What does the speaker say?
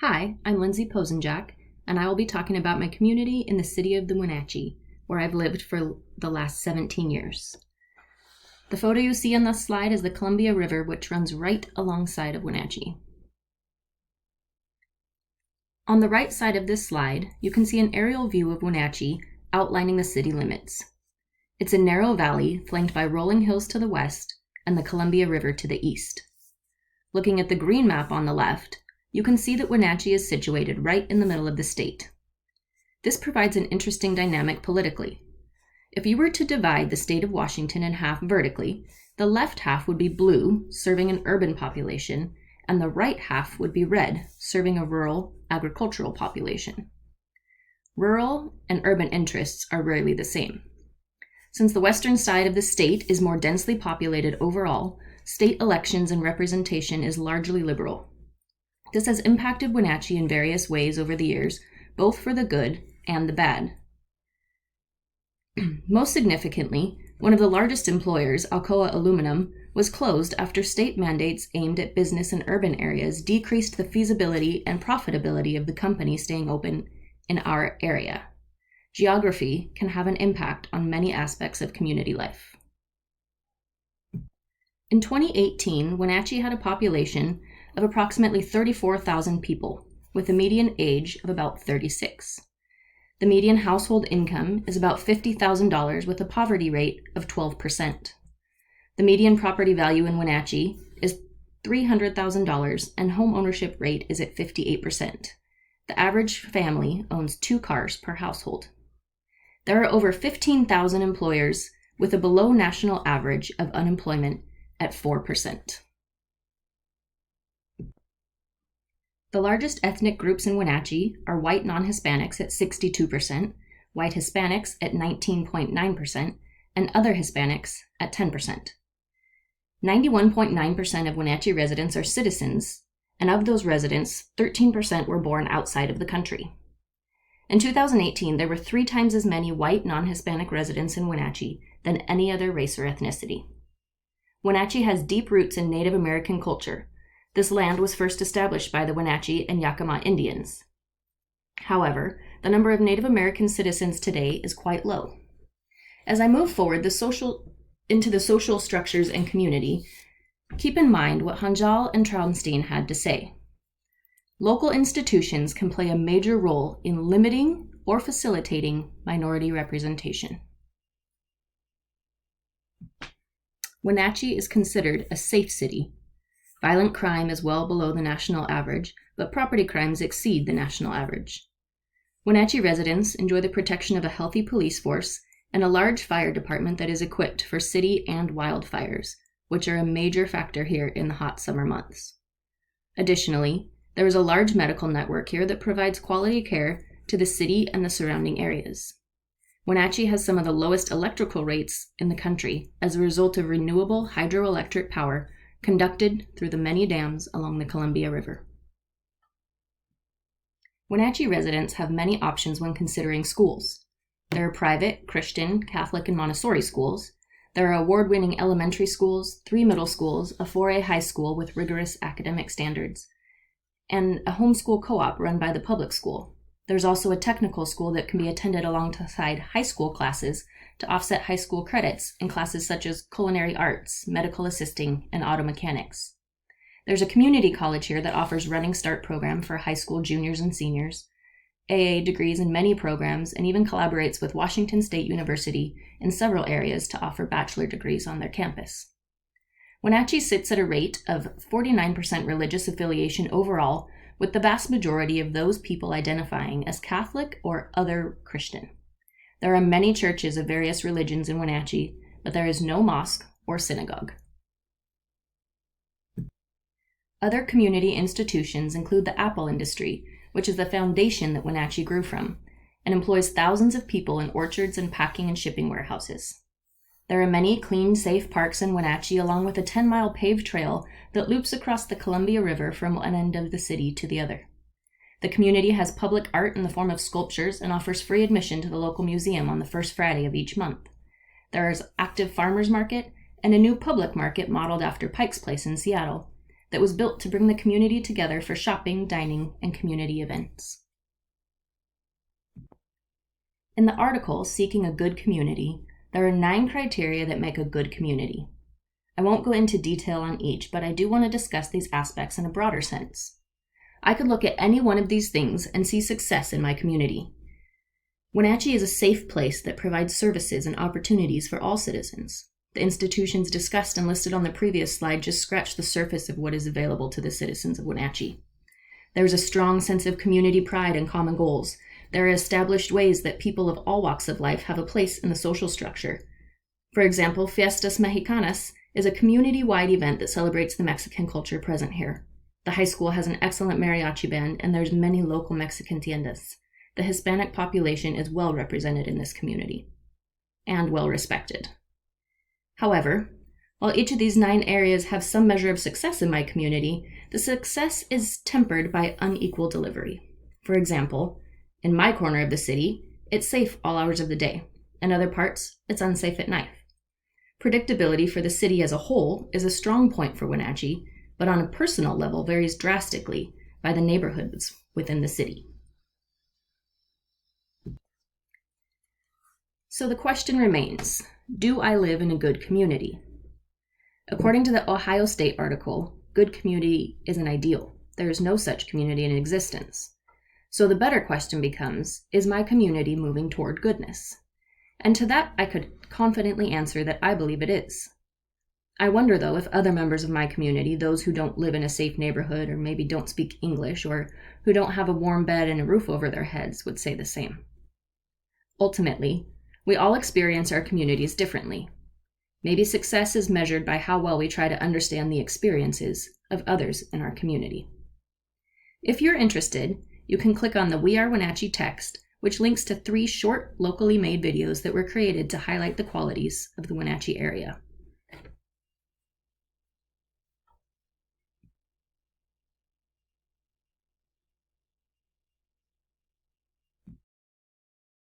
Hi, I'm Lindsay Posenjak, and I will be talking about my community in the city of the Wenatchee, where I've lived for the last 17 years. The photo you see on this slide is the Columbia River, which runs right alongside of Wenatchee. On the right side of this slide, you can see an aerial view of Wenatchee outlining the city limits. It's a narrow valley flanked by rolling hills to the west and the Columbia River to the east. Looking at the green map on the left, you can see that Wenatchee is situated right in the middle of the state. This provides an interesting dynamic politically. If you were to divide the state of Washington in half vertically, the left half would be blue, serving an urban population, and the right half would be red, serving a rural, agricultural population. Rural and urban interests are rarely the same. Since the western side of the state is more densely populated overall, state elections and representation is largely liberal. This has impacted Wenatchee in various ways over the years, both for the good and the bad. Most significantly, one of the largest employers, Alcoa Aluminum, was closed after state mandates aimed at business and urban areas decreased the feasibility and profitability of the company staying open in our area. Geography can have an impact on many aspects of community life. In 2018, Wenatchee had a population of approximately 34,000 people, with a median age of about 36. The median household income is about $50,000 with a poverty rate of 12%. The median property value in Wenatchee is $300,000 and home ownership rate is at 58%. The average family owns 2 cars per household. There are over 15,000 employers with a below national average of unemployment at 4%. The largest ethnic groups in Wenatchee are white non-Hispanics at 62%, white Hispanics at 19.9%, and other Hispanics at 10%. 91.9% of Wenatchee residents are citizens, and of those residents, 13% were born outside of the country. In 2018, there were 3 times as many white non-Hispanic residents in Wenatchee than any other race or ethnicity. Wenatchee has deep roots in Native American culture. This land was first established by the Wenatchee and Yakima Indians. However, the number of Native American citizens today is quite low. As I move forward into the social structures and community, keep in mind what Hanjal and Traunstein had to say. Local institutions can play a major role in limiting or facilitating minority representation. Wenatchee is considered a safe city. Violent crime is well below the national average, but property crimes exceed the national average. Wenatchee residents enjoy the protection of a healthy police force and a large fire department that is equipped for city and wildfires, which are a major factor here in the hot summer months. Additionally, there is a large medical network here that provides quality care to the city and the surrounding areas. Wenatchee has some of the lowest electrical rates in the country as a result of renewable hydroelectric power conducted through the many dams along the Columbia River. Wenatchee residents have many options when considering schools. There are private, Christian, Catholic, and Montessori schools. There are award-winning elementary schools, 3 middle schools, a 4A high school with rigorous academic standards, and a homeschool co-op run by the public school. There's also a technical school that can be attended alongside high school classes to offset high school credits in classes such as culinary arts, medical assisting, and auto mechanics. There's a community college here that offers Running Start program for high school juniors and seniors, AA degrees in many programs, and even collaborates with Washington State University in several areas to offer bachelor degrees on their campus. Wenatchee sits at a rate of 49% religious affiliation overall, with the vast majority of those people identifying as Catholic or other Christian. There are many churches of various religions in Wenatchee, but there is no mosque or synagogue. Other community institutions include the apple industry, which is the foundation that Wenatchee grew from, and employs thousands of people in orchards and packing and shipping warehouses. There are many clean, safe parks in Wenatchee, along with a 10-mile paved trail that loops across the Columbia River from one end of the city to the other. The community has public art in the form of sculptures and offers free admission to the local museum on the first Friday of each month. There is active farmers market and a new public market modeled after Pike's Place in Seattle. that was built to bring the community together for shopping, dining, and community events. In the article, Seeking a Good Community, there are 9 criteria that make a good community. I won't go into detail on each, but I do want to discuss these aspects in a broader sense. I could look at any one of these things and see success in my community. Wenatchee is a safe place that provides services and opportunities for all citizens. The institutions discussed and listed on the previous slide just scratch the surface of what is available to the citizens of Wenatchee. There is a strong sense of community pride and common goals. There are established ways that people of all walks of life have a place in the social structure. For example, Fiestas Mexicanas is a community-wide event that celebrates the Mexican culture present here. The high school has an excellent mariachi band, and there's many local Mexican tiendas. The Hispanic population is well represented in this community, and well respected. However, while each of these 9 areas have some measure of success in my community, the success is tempered by unequal delivery. For example, in my corner of the city, it's safe all hours of the day. In other parts, it's unsafe at night. Predictability for the city as a whole is a strong point for Wenatchee, but on a personal level varies drastically by the neighborhoods within the city. So the question remains, do I live in a good community? According to the Ohio State article, good community is an ideal. There is no such community in existence. So the better question becomes, is my community moving toward goodness? And to that, I could confidently answer that I believe it is. I wonder, though, if other members of my community, those who don't live in a safe neighborhood or maybe don't speak English or who don't have a warm bed and a roof over their heads, would say the same. Ultimately, we all experience our communities differently. Maybe success is measured by how well we try to understand the experiences of others in our community. If you're interested, you can click on the We Are Wenatchee text, which links to 3 short, locally made videos that were created to highlight the qualities of the Wenatchee area.